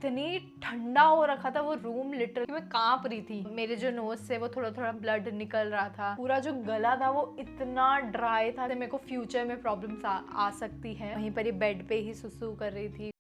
इतनी ठंडा हो रखा था वो रूम, लिटरली मैं कांप रही थी। मेरे जो नोज से वो थोड़ा थोड़ा ब्लड निकल रहा था, पूरा जो गला था वो इतना ड्राई था, मेरे को फ्यूचर में प्रॉब्लम्स आ सकती है। वहीं पर ही बेड पे ही सुसु कर रही थी।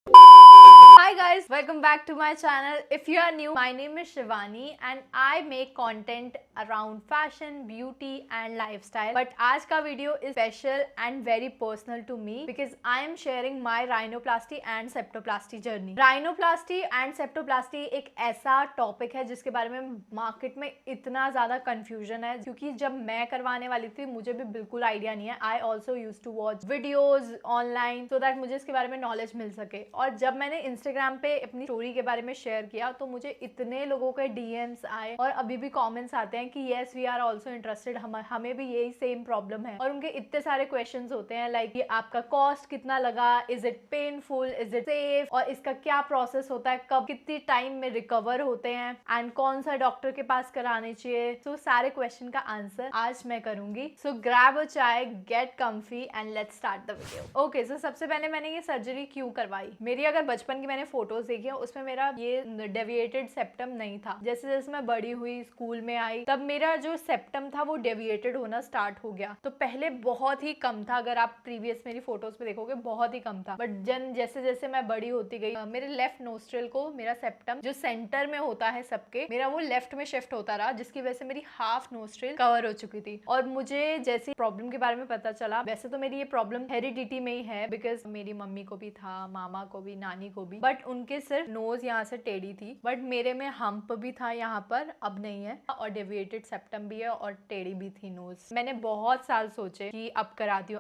Hi guys, welcome back to my channel. If you are new, my name is Shivani and I make content around fashion, beauty and lifestyle. But आज का video is special and very personal to me because I am sharing my rhinoplasty and septoplasty journey. Rhinoplasty and septoplasty एक ऐसा topic है जिसके बारे में market में इतना ज़्यादा confusion है, क्योंकि जब मैं करवाने वाली थी मुझे भी बिल्कुल आइडिया नहीं है। I also used to watch videos online so that मुझे इसके बारे में knowledge मिल सके। और जब मैंने इंस्टाग्राम पे अपनी स्टोरी के बारे में शेयर किया तो मुझे इतने लोगों के डीएम्स आए और अभी भी कमेंट्स आते हैं कि yes we are also interested, हमें भी यही सेम प्रॉब्लम है। और उनके इतने सारे क्वेश्चंस होते हैं लाइक ये आपका कॉस्ट कितना लगा, is it painful, is it safe, और इसका क्या प्रोसेस होता है, कब कितनी टाइम में रिकवर होते हैं एंड कौन सा डॉक्टर के पास कराने चाहिए। तो सारे क्वेश्चन का आंसर आज मैं करूंगी। सो grab a chai, get comfy and let's start the video. Okay, so सबसे पहले मैंने ये सर्जरी क्यों करवाई। मेरी अगर बचपन की मैंने फोटोज देखी है उसमें मेरा ये डेविएटेड सेप्टम नहीं था। जैसे जैसे मैं बड़ी हुई, स्कूल में आई, तब मेरा जो सेप्टम था वो डेविएटेड होना स्टार्ट हो गया। तो पहले बहुत ही कम था, अगर आप प्रीवियस मेरी फोटोज में देखोगे बहुत ही कम था। बट जैसे जैसे मैं बड़ी होती गई, मेरे लेफ्ट नोस्ट्रिल को मेरा सेप्टम जो सेंटर में होता है सबके, मेरा वो लेफ्ट में शिफ्ट होता रहा, जिसकी वजह से मेरी हाफ नोस्ट्रिल कवर हो चुकी थी। और मुझे जैसे प्रॉब्लम के बारे में पता चला, वैसे तो मेरी ये प्रॉब्लम हेरिडिटी में ही है बिकॉज मेरी मम्मी को भी था, मामा को भी, नानी को भी, बट उनके सिर्फ नोज यहाँ से टेढ़ी थी। बट मेरे में हम्प भी था यहाँ पर, अब नहीं है, और डेविएटेड सेप्टम भी है और टेढ़ी भी थी नोज। मैंने बहुत साल सोचे कि अब कराती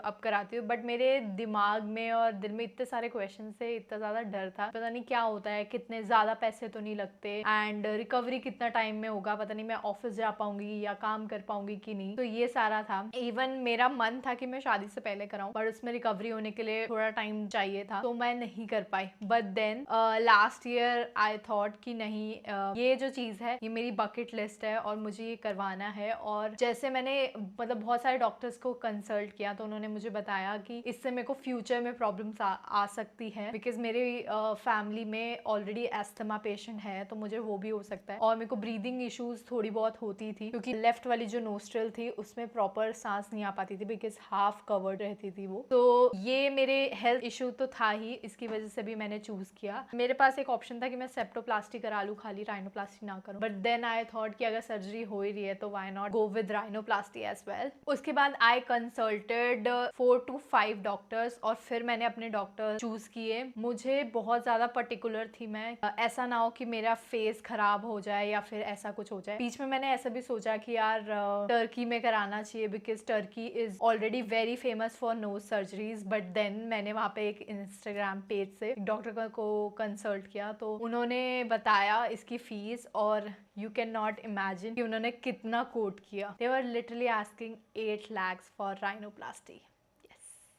हूँ, बट मेरे दिमाग में और दिल में इतने सारे क्वेश्चन से इतना ज्यादा डर था, पता नहीं क्या होता है, कितने ज्यादा पैसे तो नहीं लगते एंड रिकवरी कितना टाइम में होगा, पता नहीं मैं ऑफिस जा पाऊंगी या काम कर पाऊंगी कि नहीं। तो ये सारा था। इवन मेरा मन था कि मैं शादी से पहले कराऊं, बट उसमें रिकवरी होने के लिए थोड़ा टाइम चाहिए था, तो मैं नहीं कर पाई। But then last year I thought कि नहीं, ये जो चीज है ये मेरी बकेट लिस्ट है और मुझे ये करवाना है। और जैसे मैंने मतलब बहुत सारे डॉक्टर्स को कंसल्ट किया तो उन्होंने मुझे बताया कि इससे मेरे को फ्यूचर में प्रॉब्लम्स आ सकती है, बिकॉज मेरे फैमिली में ऑलरेडी एस्थमा पेशेंट है, तो मुझे वो भी हो सकता है। और मेरे को ब्रीदिंग इश्यूज थोड़ी बहुत होती थी, क्योंकि लेफ्ट वाली जो नोस्ट्रल थी उसमें प्रॉपर सांस नहीं आ पाती थी बिकॉज हाफ कवर्ड रहती थी वो। तो ये मेरे हेल्थ इशू तो था ही, इसकी वजह से भी मैंने चूज किया। मेरे पास एक ऑप्शन था कि मैं सेप्टोप्लास्टी करा लूं, खाली राइनोप्लास्टी ना करूं, बट देन आई थॉट कि अगर सर्जरी हो ही रही है तो why not go with rhinoplasty as well. उसके बाद आई कंसल्टेड 4 to 5 डॉक्टर्स और फिर मैंने अपने डॉक्टर चूज किए। मुझे बहुत ज्यादा पर्टिकुलर थी मैं, ऐसा ना हो कि मेरा फेस खराब हो जाए या फिर ऐसा कुछ हो जाए। बीच में मैंने ऐसा भी सोचा कि यार टर्की में कराना चाहिए because Turkey is already very famous for nose surgeries. But then मैंने वहाँ पे एक इंस्टाग्राम पेज से डॉक्टर को कंसल्ट किया तो उन्होंने बताया इसकी फीस, और यू कैन नॉट इमेजिन कि उन्होंने कितना कोट किया। They were literally asking 8 lakhs for rhinoplasty.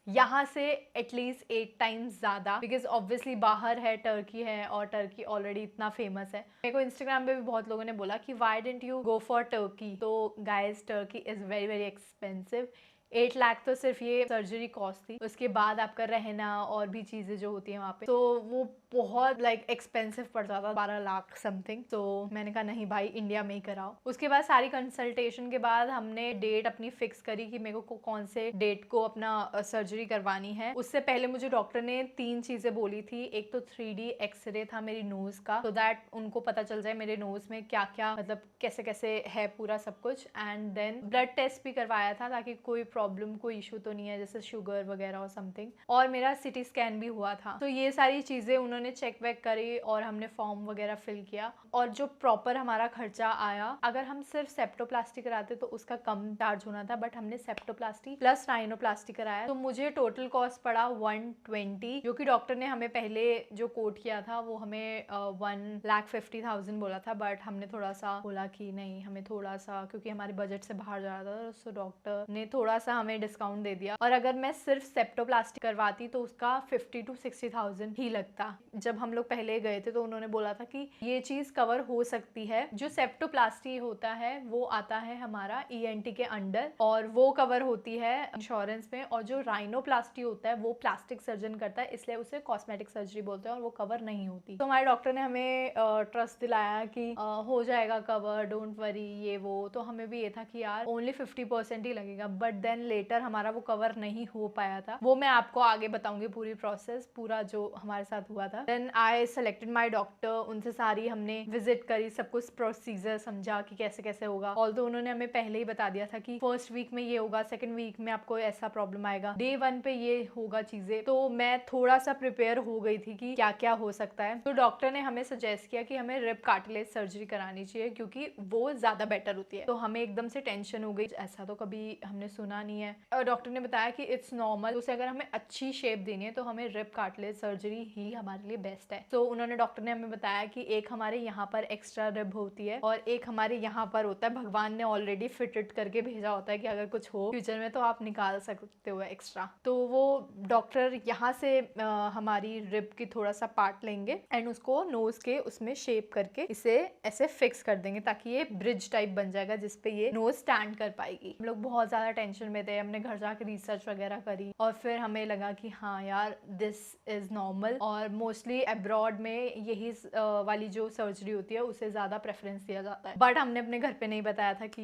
यहाँ से एटलीस्ट 8 times ज्यादा, बिकॉज ऑब्वियसली बाहर है, टर्की है, और टर्की ऑलरेडी इतना फेमस है। मेरे को इंस्टाग्राम पे भी बहुत लोगों ने बोला कि why didn't you go for Turkey. तो guys, Turkey is very very expensive. 8 lakh तो सिर्फ ये सर्जरी कॉस्ट थी, उसके बाद आपका रहना और भी चीजें जो होती है वहाँ पे, तो वो बहुत लाइक एक्सपेंसिव पड़ जाता, 12 लाख समथिंग। तो मैंने कहा नहीं भाई, इंडिया में ही कराओ। उसके बाद सारी कंसल्टेशन के बाद हमने डेट अपनी फिक्स करी कि मेरे को कौन से डेट को अपना सर्जरी करवानी है। उससे पहले मुझे डॉक्टर ने 3 चीजें बोली थी। एक तो 3D एक्सरे था मेरी नोज का, so दैट उनको पता चल जाए मेरे नोज में क्या क्या, मतलब कैसे कैसे है पूरा सब कुछ। एंड देन ब्लड टेस्ट भी करवाया था ताकि कोई प्रॉब्लम, कोई इशू तो नहीं है जैसे शुगर वगैरह और समथिंग। और मेरा सिटी स्कैन भी हुआ था। तो ये सारी चीजें उन्होंने चेक वेक करी और हमने फॉर्म वगैरह फिल किया। और जो प्रॉपर हमारा खर्चा आया, अगर हम सिर्फ सेप्टोप्लास्टी कराते तो उसका कम चार्ज होना था, बट हमने सेप्टोप्लास्टी प्लस राइनोप्लास्टी कराया तो मुझे टोटल कॉस्ट पड़ा 120, जो कि डॉक्टर ने हमें पहले जो कोट किया था वो हमें 1,50,000 बोला था। बट हमने थोड़ा सा बोला कि नहीं, हमें थोड़ा सा, क्योंकि हमारे बजट से बाहर जा रहा था, तो डॉक्टर ने थोड़ा सा हमें डिस्काउंट दे दिया। और अगर मैं सिर्फ सेप्टोप्लास्टी करवाती तो उसका 50 to 60,000 ही लगता। जब हम लोग पहले गए थे तो उन्होंने बोला था कि ये चीज कवर हो सकती है। जो सेप्टोप्लास्टी होता है वो आता है हमारा ईएनटी के अंडर और वो कवर होती है इंश्योरेंस में, और जो राइनोप्लास्टी होता है वो प्लास्टिक सर्जन करता है, इसलिए उसे कॉस्मेटिक सर्जरी बोलते हैं और वो कवर नहीं होती। तो हमारे डॉक्टर ने हमें ट्रस्ट दिलाया कि हो जाएगा कवर, डोंट वरी, ये वो। तो हमें भी ये था कि यार ओनली 50% ही लगेगा, बट देन लेटर हमारा वो कवर नहीं हो पाया था। वो मैं आपको आगे बताऊंगी पूरी प्रोसेस, पूरा जो हमारे साथ हुआ था। Then I selected my doctor, उनसे सारी हमने विजिट करी, सब कुछ प्रोसीजर समझा कि कैसे कैसे होगा। ऑल्दो उन्होंने हमें पहले ही बता दिया था कि फर्स्ट वीक में ये होगा, सेकंड वीक में आपको ऐसा प्रॉब्लम आएगा, डे 1 पे ये होगा चीजें। तो मैं थोड़ा सा प्रिपेयर हो गई थी कि क्या क्या हो सकता है। तो डॉक्टर ने हमें सजेस्ट किया कि हमें रिब कार्टिलेज सर्जरी करानी चाहिए क्योंकि वो ज्यादा बेटर होती है। तो हमें एकदम से टेंशन हो गई, ऐसा तो कभी हमने सुना नहीं है। और डॉक्टर ने बताया कि इट्स नॉर्मल, उसे अगर हमें अच्छी शेप देनी है तो हमें रिब कार्टिलेज सर्जरी ही हमारे लिए बेस्ट है। तो उन्होंने डॉक्टर ने हमें बताया कि एक हमारे यहाँ पर एक्स्ट्रा रिब होती है और एक हमारे यहाँ पर होता है, भगवान ने ऑलरेडी फिटेड करके भेजा होता है कि अगर कुछ हो फ्यूचर में तो आप निकाल सकते हो एक्स्ट्रा। तो वो डॉक्टर यहाँ से हमारी रिब की थोड़ा सा पार्ट लेंगे एंड उसको नोज के उसमें शेप करके इसे ऐसे फिक्स कर देंगे ताकि ये ब्रिज टाइप बन जाएगा जिसपे ये नोज स्टैंड कर पाएगी। हम लोग बहुत ज्यादा टेंशन में थे, हमने घर जाके रिसर्च वगैरह करी और फिर हमें लगा कि हाँ यार दिस इज नॉर्मल, और मोस्टली अब्रॉड में यही वाली जो सर्जरी होती है उसे ज्यादा प्रेफरेंस दिया जाता है। बट हमने अपने घर पे नहीं बताया था कि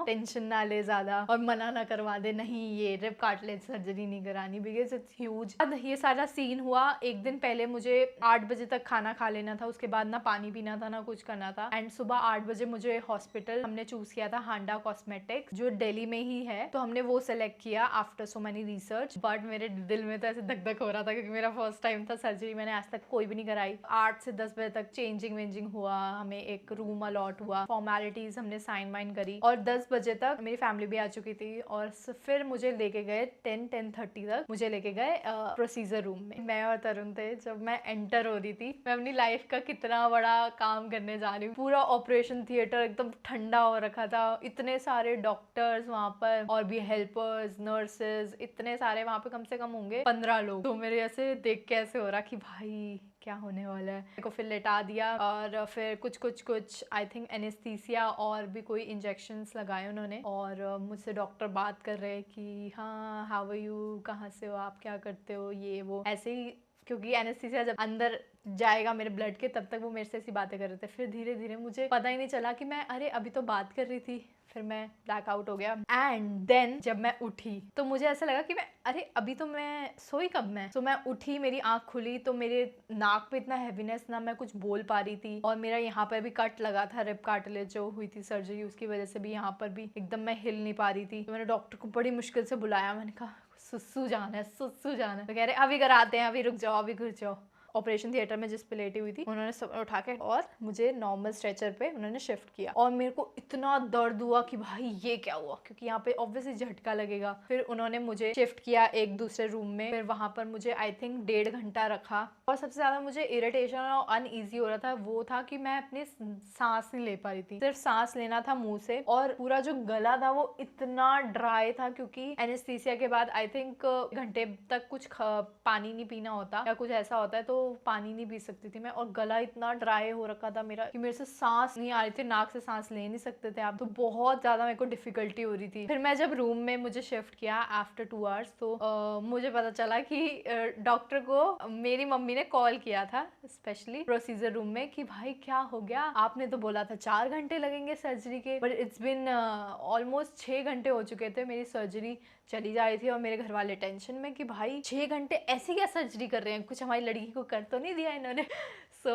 टेंशन ना ले ज्यादा और मना ना करवा दे, नहीं ये रिब कार्टिलेज सर्जरी नहीं करानी बिकॉज इट्स ह्यूज। ये सारा सीन हुआ एक दिन पहले, मुझे 8 बजे तक खाना खा लेना था, उसके बाद ना पानी पीना था ना कुछ करना था, एंड सुबह 8 बजे मुझे हॉस्पिटल हमने चूज किया था हांडा कॉस्मेटिक्स जो दिल्ली में ही है, तो हमने वो सेलेक्ट किया after so many research. But मेरे दिल में तो ऐसे धक धक हो रहा था क्योंकि मेरा फर्स्ट टाइम था, सर्जरी मैंने आज तक कोई भी नहीं कराई। 8 से 10 बजे तक चेंजिंग वेंजिंग हुआ, हमें एक रूम अलॉट हुआ, फॉर्मेलिटीज हमने साइन वाइन करी और 10 बजे तक मेरी फैमिली भी आ चुकी थी और फिर मुझे लेके गए 10-10:30 तक मुझे लेके गए प्रोसीजर रूम में। मैं और तरुण थे, जब मैं एंटर हो रही थी मैं अपनी लाइफ का कितना बड़ा काम करने जा रही हूँ। पूरा ऑपरेशन थिएटर एकदम ठंडा हो रखा था, इतने सारे डॉक्टर्स वहाँ पर और भी हेल्पर्स, नर्सेज, इतने सारे, वहाँ पे कम से कम होंगे 15 लोग। तो मेरे ऐसे देख के ऐसे हो रहा कि भाई क्या होने वाला है। मेरे को फिर लेटा दिया और फिर कुछ आई थिंक एनेस्थीसिया और भी कोई इंजेक्शंस लगाए उन्होंने, और मुझसे डॉक्टर बात कर रहे कि हाँ हाउ आर यू, कहाँ से हो आप, क्या करते हो, ये वो ऐसे ही, क्योंकि एनेस्थीसिया जब अंदर जाएगा मेरे ब्लड के तब तक वो मेरे से ऐसी बातें कर रहे थे। फिर धीरे धीरे मुझे पता ही नहीं चला कि मैं अरे अभी तो बात कर रही थी, फिर मैं ब्लैक आउट हो गया। एंड देन जब मैं उठी तो मुझे ऐसा लगा कि मैं अरे अभी तो मैं सोई कब मैं। तो मैं उठी, मेरी आंख खुली तो मेरे नाक पे इतना हैवीनेस, ना मैं कुछ बोल पा रही थी, और मेरा यहाँ पर भी कट लगा था, रिब कार्टिलेज जो हुई थी सर्जरी उसकी वजह से भी यहाँ पर भी एकदम मैं हिल नहीं पा रही थी। तो मैंने डॉक्टर को बड़ी मुश्किल से बुलाया, मैंने कहा सुसु जाना है, सुसु जाना है। तो कह रहे अभी कराते हैं, अभी रुक जाओ, अभी घुस जाओ। ऑपरेशन थिएटर में जिस पे लेटी हुई थी उन्होंने सब उठा के और मुझे नॉर्मल स्ट्रेचर पे उन्होंने शिफ्ट किया, और मेरे को इतना दर्द हुआ कि भाई ये क्या हुआ, क्योंकि यहाँ पे ऑब्वियसली झटका लगेगा। फिर उन्होंने मुझे शिफ्ट किया एक दूसरे रूम में, फिर वहां पर मुझे आई थिंक 1.5 घंटा रखा, और सबसे ज्यादा मुझे इरिटेशन और अनईजी हो रहा था वो था कि मैं अपनी सांस नहीं ले पा रही थी। सिर्फ सांस लेना था मुंह से, और पूरा जो गला था वो इतना ड्राई था क्योंकि एनेस्थीसिया के बाद आई थिंक घंटे तक कुछ पानी नहीं पीना होता या कुछ ऐसा होता है, तो पानी नहीं पी सकती थी मैं, और गला इतना ड्राई हो रखा था मेरा कि मेरे से सांस नहीं आ रही थी, नाक से सांस ले नहीं सकते थे आप, तो बहुत ज्यादा मेरे को डिफिकल्टी हो रही थी। फिर मैं जब रूम में मुझे शिफ्ट किया आफ्टर 2 आवर्स, तो मुझे पता चला कि डॉक्टर को मेरी मम्मी ने कॉल किया था स्पेशली प्रोसीजर रूम में कि भाई क्या हो गया, आपने तो बोला था 4 घंटे लगेंगे सर्जरी के, बट इट्स बिन ऑलमोस्ट 6 घंटे हो चुके थे, मेरी सर्जरी चली जा रही थी। और मेरे घर वाले टेंशन में कि भाई 6 घंटे ऐसी क्या सर्जरी कर रहे हैं, कुछ हमारी लड़की को कर तो नहीं दिया इन्होंने। सो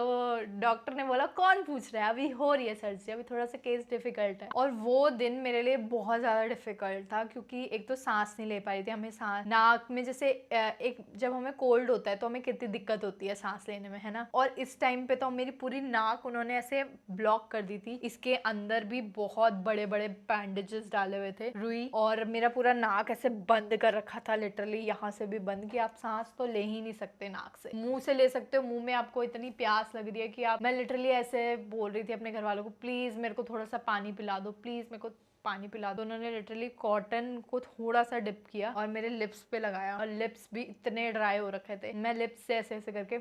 डॉक्टर ने बोला कौन पूछ रहा है, अभी हो रही है सर्जरी, अभी थोड़ा सा केस डिफिकल्ट है। और वो दिन मेरे लिए बहुत ज़्यादा डिफिकल्ट था क्योंकि एक तो सांस नहीं ले पा रही थी, हमें सांस नाक में जैसे एक जब हमें कोल्ड होता है तो हमें कितनी दिक्कत होती है सांस लेने में, है ना, और इस टाइम पे तो मेरी पूरी नाक उन्होंने ऐसे ब्लॉक कर दी थी, इसके अंदर भी बहुत बड़े बड़े बैंडेजेस डाले हुए थे रुई, और मेरा पूरा नाक ऐसे बंद कर रखा था, लिटरली यहाँ से भी बंद कि आप सांस तो ले ही नहीं सकते नाक से, मुंह से ले सकते हो, मुंह में आपको इतनी प्यास लग रही है कि आप, मैं लिटरली ऐसे बोल रही थी अपने घर वालों को प्लीज मेरे को थोड़ा सा पानी पिला दो, प्लीज मेरे को पानी पिला दो। उन्होंने लिटरली कॉटन को थोड़ा सा डिप किया और मेरे लिप्स पे लगाया, और लिप्स भी इतने ड्राई हो रखे थे, मैं लिप्स से ऐसे ऐसे करके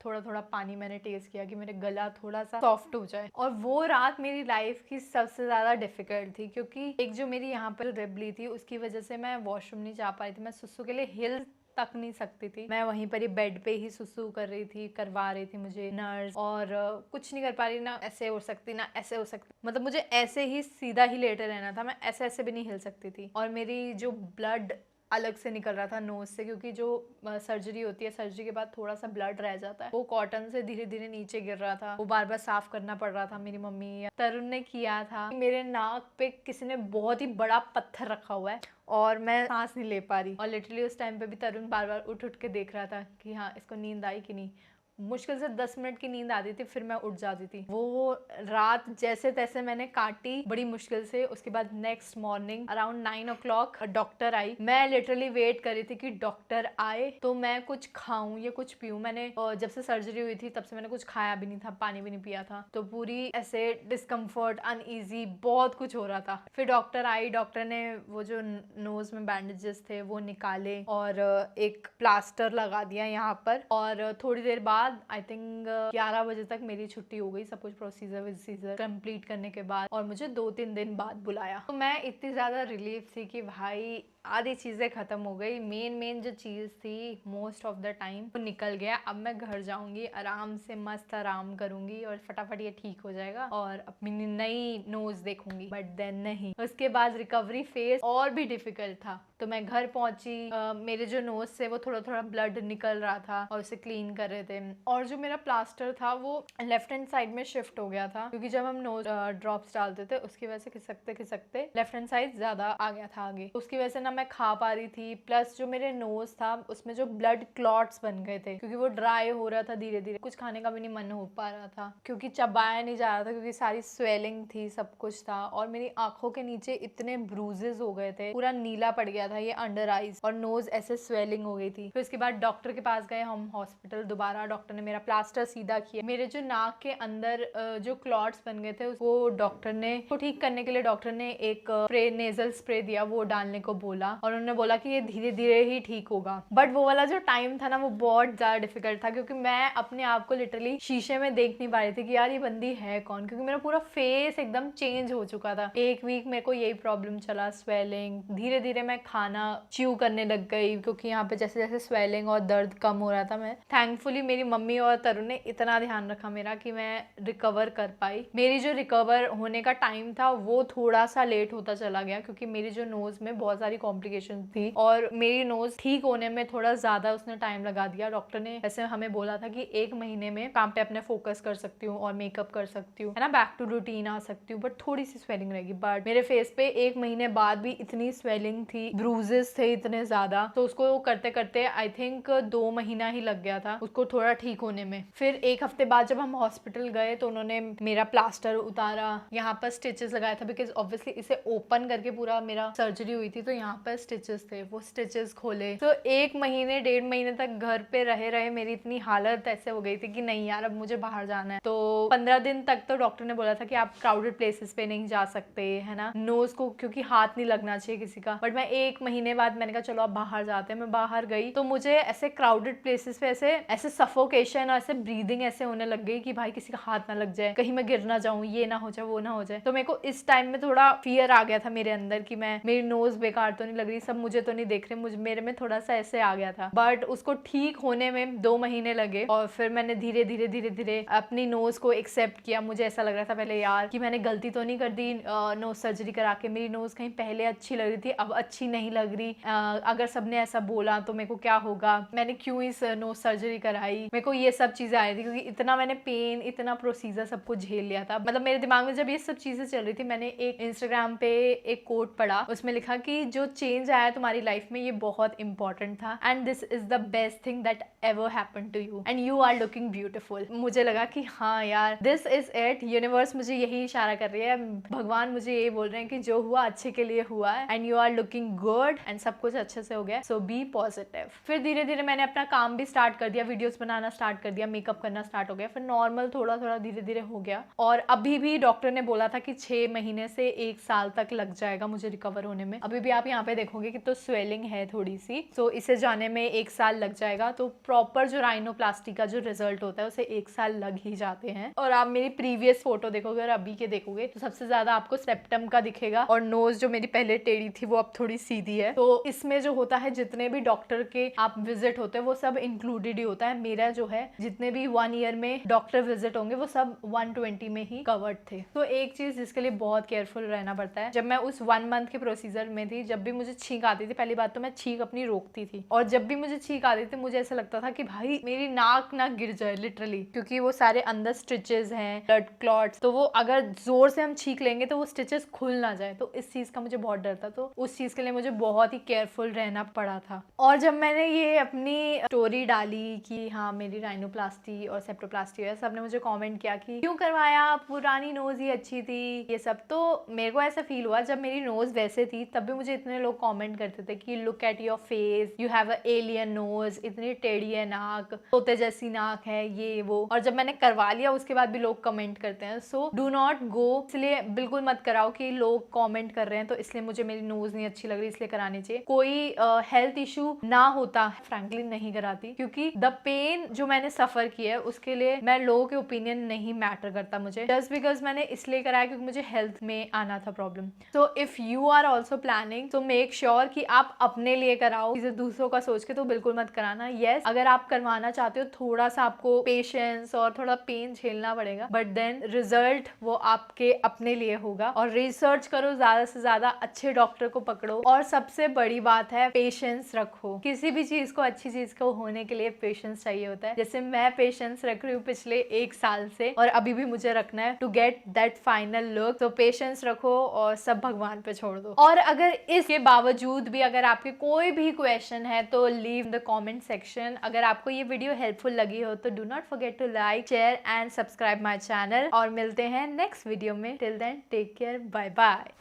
थोड़ा थोड़ा पानी मैंने टेस्ट किया कि मेरे गला थोड़ा सा सॉफ्ट हो जाए। और वो रात मेरी लाइफ की सबसे ज्यादा डिफिकल्ट थी, क्योंकि एक जो मेरी यहाँ पर रिबली थी उसकी वजह से मैं वॉशरूम नहीं जा पा रही थी। मैं सुसु के लिए हिल तक नहीं सकती थी। मैं वहीं पर ही बेड पे ही सुसु कर रही थी, करवा रही थी मुझे नर्स, और कुछ नहीं कर पा रही, ना ऐसे हो सकती ना ऐसे हो सकती, मतलब मुझे ऐसे ही सीधा ही लेटे रहना था, मैं ऐसे ऐसे भी नहीं हिल सकती थी। और मेरी जो ब्लड अलग से निकल रहा था नोज से, क्योंकि जो सर्जरी होती है, सर्जरी के बाद थोड़ा सा ब्लड रह जाता है, वो कॉटन से धीरे धीरे नीचे गिर रहा था, वो बार बार साफ करना पड़ रहा था। मेरी मम्मी या तरुण ने किया था। मेरे नाक पे किसी ने बहुत ही बड़ा पत्थर रखा हुआ है और मैं सांस नहीं ले पा रही, और लिटरली उस टाइम पे भी तरुण बार बार उठ उठ के देख रहा था कि हाँ इसको नींद आई कि नहीं। मुश्किल से 10 मिनट की नींद आती थी, फिर मैं उठ जाती थी। वो रात जैसे तैसे मैंने काटी बड़ी मुश्किल से। उसके बाद next morning around 9 o'clock doctor आई। मैं लिटरली वेट कर रही थी कि डॉक्टर आए तो मैं कुछ खाऊं या कुछ पीऊं। मैंने जब से सर्जरी हुई थी तब से मैंने कुछ खाया भी नहीं था, पानी भी नहीं पिया था, तो पूरी ऐसे डिस्कम्फर्ट, अनईजी, बहुत कुछ हो रहा था। फिर डॉक्टर आई, डॉक्टर ने वो जो नोज में बैंडेजेस थे वो निकाले और एक प्लास्टर लगा दिया यहाँ पर, और थोड़ी देर बाद आई थिंक 11 बजे तक मेरी छुट्टी हो गई, सब कुछ प्रोसीजर कंप्लीट करने के बाद, और मुझे 2-3 दिन बाद बुलाया। तो मैं इतनी ज्यादा रिलीफ थी कि भाई आधी चीजें खत्म हो गई। मेन जो चीज थी मोस्ट ऑफ द टाइम वो निकल गया। अब मैं घर जाऊंगी, आराम से मस्त आराम करूंगी और फटाफट ये ठीक हो जाएगा और अपनी नई नोज देखूंगी। बट देन नहीं, उसके बाद रिकवरी फेज और भी डिफिकल्ट था। तो मैं घर पहुंची, मेरे जो नोज से वो थोड़ा थोड़ा ब्लड निकल रहा था और उसे क्लीन कर रहे थे, और जो मेरा प्लास्टर था वो लेफ्ट हैंड साइड में शिफ्ट हो गया था, क्योंकि जब हम नोज ड्रॉप्स डालते थे उसकी वजह से खिसकते खिसकते लेफ्ट हैंड साइड ज्यादा आ गया था आगे, उसकी वजह से ना मैं खा पा रही थी। प्लस जो मेरे नोज था उसमें जो ब्लड क्लॉट्स बन गए थे, क्योंकि वो ड्राई हो रहा था धीरे धीरे, कुछ खाने का भी नहीं मन हो पा रहा था, क्योंकि चबाया नहीं जा रहा था, क्योंकि सारी स्वेलिंग थी, सब कुछ था। और मेरी आंखों के नीचे इतने ब्रूजेस हो गए थे, पूरा नीला पड़ गया था ये अंडर आईज, और नोज ऐसे स्वेलिंग हो गई थी। फिर उसके बाद डॉक्टर के पास गए हम हॉस्पिटल दोबारा, डॉक्टर ने मेरा प्लास्टर सीधा किया। मेरे जो नाक के अंदर जो क्लॉट्स बन गए थे वो डॉक्टर ने को ठीक करने के लिए डॉक्टर ने एक स्प्रे, नेजल स्प्रे दिया, वो डालने को बोला, और उन्होंने बोला कि ये धीरे धीरे ही ठीक होगा। बट वो वाला जो टाइम था ना वो बहुत ज्यादा डिफिकल्ट था, क्योंकि मैं अपने आप को लिटरली शीशे में देख नहीं पा रही थी कि यार ये बंदी है कौन, क्योंकि मेरा पूरा फेस एकदम चेंज हो चुका था। एक वीक मेरे को यही प्रॉब्लम चला, स्वेलिंग, धीरे धीरे मैं खाना च्यू करने लग गई, क्योंकि यहाँ पे जैसे जैसे स्वेलिंग और दर्द कम हो रहा था। मैं थैंकफुली मेरी मम्मी और तरुण ने इतना ध्यान रखा मेरा कि मैं रिकवर कर पाई। मेरी जो रिकवर होने का टाइम था वो थोड़ा सा लेट होता चला गया, क्योंकि मेरी जो नोज में बहुत सारी कॉम्प्लिकेशन थी और मेरी नोज ठीक होने में थोड़ा ज्यादा उसने टाइम लगा दिया। डॉक्टर ने ऐसे हमें बोला था कि 1 महीने में काम पे अपने फोकस कर सकती हूँ और मेकअप कर सकती हूँ, है ना, बैक टू रूटीन आ सकती हूँ, बट थोड़ी सी स्वेलिंग रहेगी। बट मेरे फेस पे 1 महीने बाद भी इतनी स्वेलिंग थी, ब्रूजेस थे इतने ज्यादा, तो उसको करते करते आई थिंक 2 महीना ही लग गया था उसको थोड़ा ठीक होने में। फिर 1 हफ्ते बाद जब हम हॉस्पिटल गए तो उन्होंने मेरा प्लास्टर उतारा, यहाँ पर स्टिचेस लगाया था, बिकॉज ऑब्वियसली इसे ओपन करके पूरा मेरा सर्जरी हुई थी, तो यहाँ पर स्टिचेस थे, वो स्टिचेस खोले। तो 1 महीने 1.5 महीने तक घर पे रहे मेरी इतनी हालत ऐसे हो गई थी कि नहीं यार अब मुझे बाहर जाना है। तो 15 दिन तक तो डॉक्टर ने बोला था कि आप क्राउडेड प्लेसेस पे नहीं जा सकते, है ना, नोज को क्योंकि हाथ नहीं लगना चाहिए किसी का। बट मैं 1 महीने बाद मैंने कहा चलो अब बाहर जाते हैं। मैं बाहर गई तो मुझे ऐसे क्राउडेड प्लेसेस पे ऐसे सफोकेशन और ऐसे ब्रीदिंग ऐसे होने लग गई कि भाई किसी का हाथ ना लग जाए, कहीं मैं गिर ना जाऊं, ये ना हो जाए, वो ना हो जाए। तो मेरे को इस टाइम में थोड़ा फियर आ गया था मेरे अंदर कि मेरी नोज बेकार तो नहीं लग रही, सब मुझे तो नहीं देख रहे, मेरे में थोड़ा सा ऐसे आ गया था। बट उसको ठीक होने में 2 महीने लगे, और फिर मैंने धीरे धीरे अपनी नोज को एक्सेप्ट किया। मुझे ऐसा लग रहा था पहले यार कि मैंने गलती तो नहीं कर दी नोज सर्जरी करा के, मेरी नोज कहीं पहले अच्छी लग रही थी अब अच्छी नहीं लग रही, अगर सबने ऐसा बोला तो मेरे को क्या होगा, मैंने क्यों इस नोज सर्जरी कराई, मेरे को ये सब चीजें आई थी, क्योंकि इतना मैंने पेन, इतना प्रोसीजर सब कुछ झेल लिया था। मतलब मेरे दिमाग में जब ये सब चीजें चल रही थी, मैंने एक इंस्टाग्राम पे एक कोट पढ़ा, उसमें लिखा कि जो चेंज आया तुम्हारी लाइफ में ये बहुत इंपॉर्टेंट था, and this is the best thing that ever happened to you and you are looking beautiful. मुझे लगा कि हाँ यार दिस इज इट, यूनिवर्स मुझे यही इशारा कर रही है, भगवान मुझे यही बोल रहे हैं कि जो हुआ अच्छे के लिए हुआ है, and you are looking good, and सब कुछ अच्छे से हो गया, सो बी पॉजिटिव। फिर धीरे धीरे मैंने अपना काम भी स्टार्ट कर दिया, वीडियोस बनाना स्टार्ट कर दिया, मेकअप करना स्टार्ट हो गया, फिर नॉर्मल थोड़ा थोड़ा धीरे धीरे हो गया। और अभी भी डॉक्टर ने बोला था कि 6 महीने से 1 साल तक लग जाएगा मुझे रिकवर होने में। अभी भी आप यहाँ पे देखोगे कि तो स्वेलिंग है थोड़ी सी, तो इसे जाने में 1 साल लग जाएगा। तो प्रॉपर जो राइनोप्लास्टी का जो रिजल्ट होता है उसे 1 साल लग ही जाते हैं। और आप मेरी प्रीवियस फोटो देखोगे और अभी के देखोगे तो सबसे ज्यादा आपको सेप्टम का दिखेगा, और नोज जो मेरी पहले टेढ़ी थी वो अब थोड़ी सीधी है। तो इसमें जो होता है जितने भी डॉक्टर के आप विजिट होते हैं वो सब इंक्लूडेड ही होता है। मेरा जो है जितने भी 1 ईयर में डॉक्टर विजिट होंगे वो सब 120 में ही कवर्ड थे। तो एक चीज जिसके लिए बहुत केयरफुल रहना पड़ता है, जब मैं उस 1 मंथ के प्रोसीजर में थी, जब भी मुझे छींक आती थी, पहली बात तो मैं छींक अपनी रोकती थी, और जब भी मुझे छींक आती थी मुझे ऐसा लगता था कि भाई मेरी नाक ना गिर जाए लिटरली, क्योंकि वो सारे अंदर स्टिचेस हैं, ब्लड क्लॉट्स, तो वो अगर जोर से हम छींक लेंगे तो वो स्टिचेस खुल ना जाए। तो इस चीज का मुझे बहुत डर था, तो उस चीज के लिए मुझे बहुत ही केयरफुल रहना पड़ा था। और जब मैंने ये अपनी स्टोरी डाली कि हाँ मेरी राइनोप्लास्टी और सेप्टोप्लास्टी है, सबने मुझे कमेंट किया कि क्यों करवाया, पुरानी नोज ही अच्छी थी, ये सब। तो मेरे को ऐसा फील हुआ जब मेरी नोज वैसे थी तब भी मुझे इतने लोग कमेंट करते थे कि look at your face, you have a alien nose, इतनी टेढ़ी है नाक, तोते जैसी नाक है, ये वो। और जब मैंने करवा लिया उसके बाद भी लोग कमेंट करते हैं। सो डू नॉट गो, इसलिए बिल्कुल मत कराओ कि लोग कमेंट कर रहे हैं तो इसलिए मुझे मेरी नोज नहीं अच्छी लग रही इसलिए करानी चाहिए। कोई हेल्थ इशू ना होता फ्रैंकली नहीं कराती, क्योंकि द पेन जो मैंने सफर किया है उसके लिए मैं लोगों के ओपिनियन नहीं मैटर करता मुझे, जस्ट बिकॉज मैंने इसलिए कराया क्योंकि मुझे हेल्थ में आना था problem. So if you are also planning तो मेक श्योर कि आप अपने लिए कराओ, किसी दूसरों का सोच के तो बिल्कुल मत कराना। यस, अगर आप करवाना चाहते हो थोड़ा सा आपको पेशेंस और थोड़ा पेन झेलना पड़ेगा, बट देन रिजल्ट वो आपके अपने लिए होगा। और रिसर्च करो, ज्यादा से ज्यादा अच्छे डॉक्टर को पकड़ो, और सबसे बड़ी बात है पेशेंस रखो। किसी भी चीज को, अच्छी चीज को होने के लिए पेशेंस चाहिए होता है। जैसे मैं पेशेंस रख रही हूँ पिछले 1 साल से, और अभी भी मुझे रखना है to get that final look. तो पेशेंस रखो और सब भगवान पे छोड़ दो। और अगर इसके बावजूद भी अगर आपके कोई भी क्वेश्चन है तो लीव द कमेंट सेक्शन। अगर आपको ये वीडियो हेल्पफुल लगी हो तो do not forget to like, share and subscribe my channel, और मिलते हैं नेक्स्ट वीडियो में। Till then take care, bye bye.